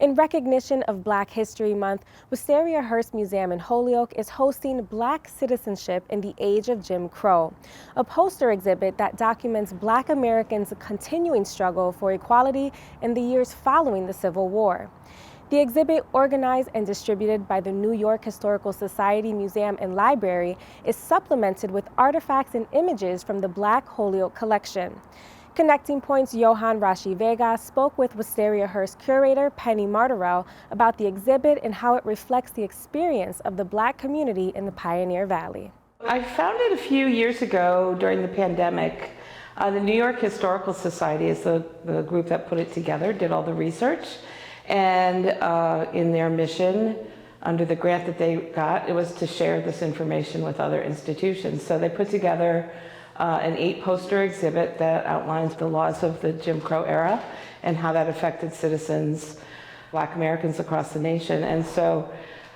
In recognition of Black History Month, Wistariahurst Museum in Holyoke is hosting Black Citizenship in the Age of Jim Crow, a poster exhibit that documents Black Americans' continuing struggle for equality in the years following the Civil War. The exhibit, organized and distributed by the New York Historical Society Museum and Library, is supplemented with artifacts and images from the Black Holyoke collection. Connecting Point's Iohann Rashi Vega spoke with Wistariahurst curator Penni Martorell about the exhibit and how it reflects the experience of the Black community in the Pioneer Valley. I found it a few years ago during the pandemic. The New York Historical Society is the group that put it together, did all the research, and in their mission, under the grant that they got, it was to share this information with other institutions. So they put together an 8-poster exhibit that outlines the laws of the Jim Crow era and how that affected citizens, Black Americans across the nation. And so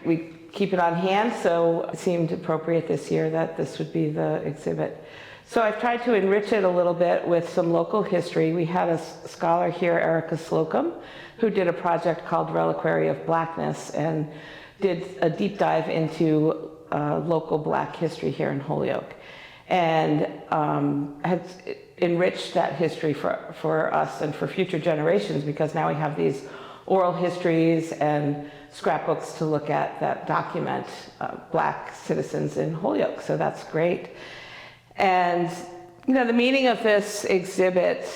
we keep it on hand, so it seemed appropriate this year that this would be the exhibit. So I've tried to enrich it a little bit with some local history. We had a scholar here, Erica Slocum, who did a project called Reliquary of Blackness and did a deep dive into local Black history here in Holyoke, and has enriched that history for us and for future generations, because now we have these oral histories and scrapbooks to look at that document Black citizens in Holyoke. So that's great. And the meaning of this exhibit,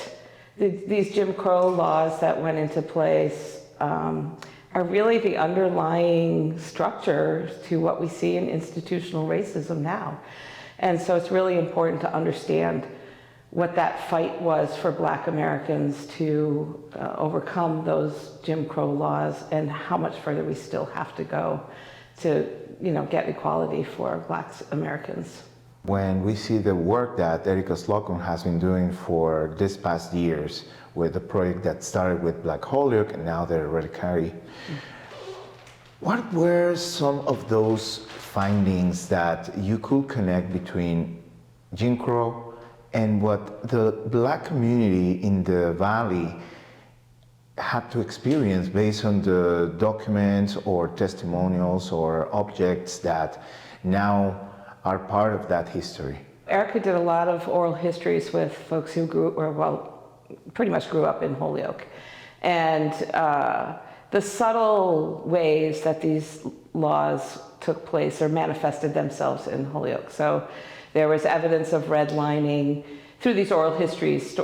these Jim Crow laws that went into place, are really the underlying structure to what we see in institutional racism now. And so it's really important to understand what that fight was for Black Americans to overcome those Jim Crow laws, and how much further we still have to go to get equality for Black Americans. When we see the work that Erica Slocum has been doing for this past years with the project that started with Black Holyoke and now the Reliquary, what were some of those findings that you could connect between Jim Crow and what the Black community in the Valley had to experience based on the documents or testimonials or objects that now are part of that history? Erica did a lot of oral histories with folks who pretty much grew up in Holyoke. And the subtle ways that these laws took place or manifested themselves in Holyoke. So there was evidence of redlining. Through these oral histories,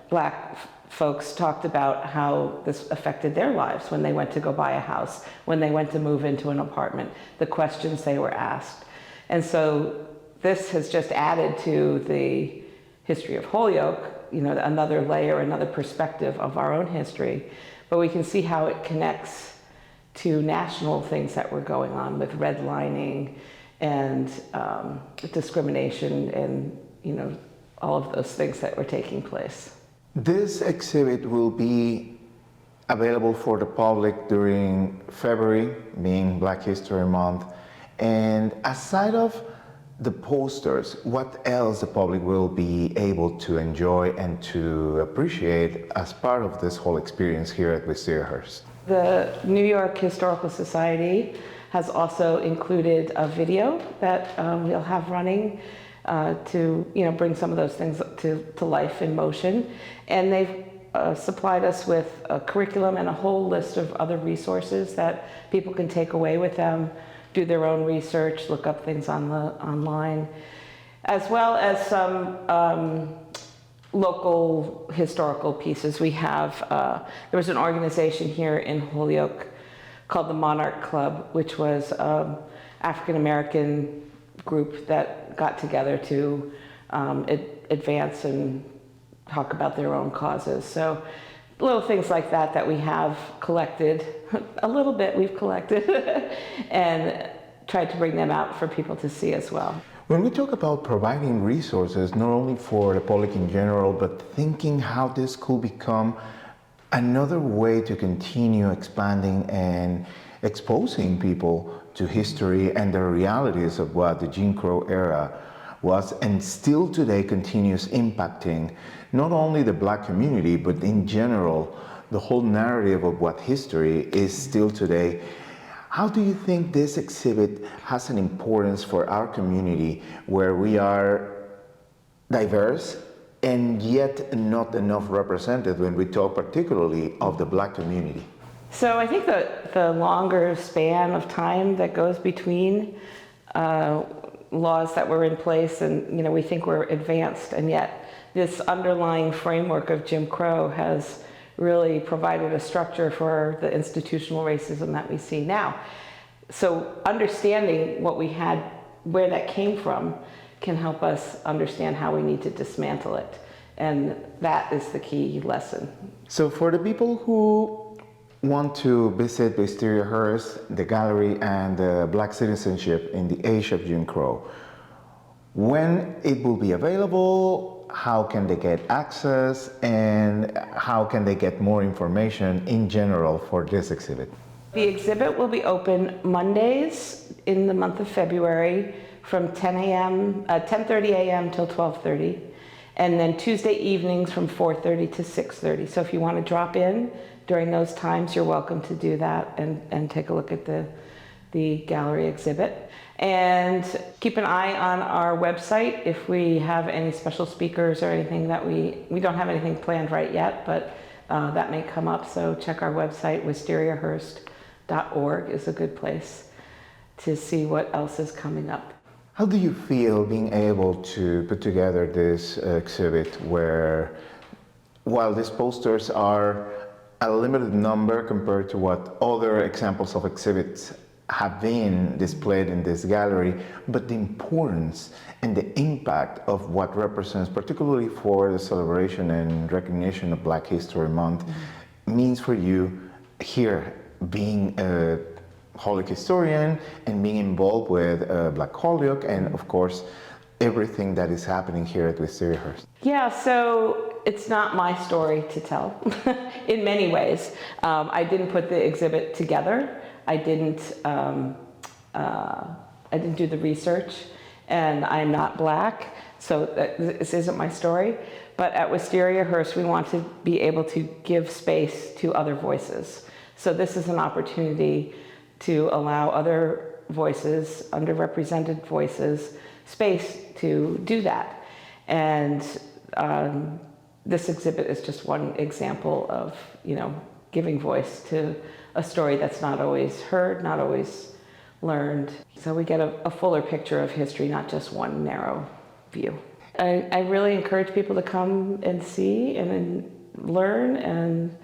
Black folks talked about how this affected their lives when they went to go buy a house, when they went to move into an apartment, the questions they were asked. And so this has just added to the history of Holyoke, another layer, another perspective of our own history. But we can see how it connects to national things that were going on with redlining and discrimination and, all of those things that were taking place. This exhibit will be available for the public during February, being Black History Month. And aside of the posters, what else the public will be able to enjoy and to appreciate as part of this whole experience here at Wistariahurst? The New York Historical Society has also included a video that we'll have running to bring some of those things to life in motion. And they've supplied us with a curriculum and a whole list of other resources that people can take away with them, do their own research, look up things online, as well as some local historical pieces. We have, there was an organization here in Holyoke called the Monarch Club, which was an African-American group that got together to advance and talk about their own causes. So little things like that we have collected, a little bit we've collected, and tried to bring them out for people to see as well. When we talk about providing resources, not only for the public in general, but thinking how this could become another way to continue expanding and exposing people to history and the realities of what the Jim Crow era was and still today continues impacting not only the Black community, but in general the whole narrative of what history is still today. How do you think this exhibit has an importance for our community where we are diverse and yet not enough represented when we talk particularly of the Black community? So I think the longer span of time that goes between laws that were in place and we think we're advanced, and yet this underlying framework of Jim Crow has really provided a structure for the institutional racism that we see now. So understanding what we had, where that came from, can help us understand how we need to dismantle it. And that is the key lesson. So for the people who want to visit Wistariahurst, the gallery, and the Black citizenship in the age of Jim Crow, when it will be available, how can they get access, and how can they get more information in general for this exhibit? The exhibit will be open Mondays in the month of February from 10:30 a.m. till 12:30, and then Tuesday evenings from 4:30 to 6:30. So if you want to drop in during those times, you're welcome to do that and take a look at the gallery exhibit. And keep an eye on our website if we have any special speakers or anything that we don't have anything planned right yet, but that may come up. So check our website. Wistariahurst.org is a good place to see what else is coming up. How do you feel being able to put together this exhibit where, while these posters are a limited number compared to what other examples of exhibits have been displayed in this gallery, but the importance and the impact of what represents, particularly for the celebration and recognition of Black History Month, means for you here, being a Holyoke historian and being involved with Black Holyoke, and of course everything that is happening here at Wistariahurst? Yeah, so it's not my story to tell in many ways. I didn't put the exhibit together. I didn't do the research, and I'm not Black, so this isn't my story. But at Wistariahurst, we want to be able to give space to other voices. So this is an opportunity to allow other voices, underrepresented voices, space to do that. And this exhibit is just one example of, giving voice to a story that's not always heard, not always learned. So we get a fuller picture of history, not just one narrow view. I really encourage people to come and see and learn, and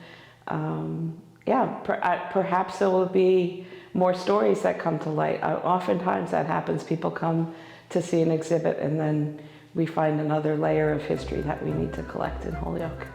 perhaps there will be more stories that come to light. Oftentimes that happens. People come to see an exhibit and then we find another layer of history that we need to collect in Holyoke.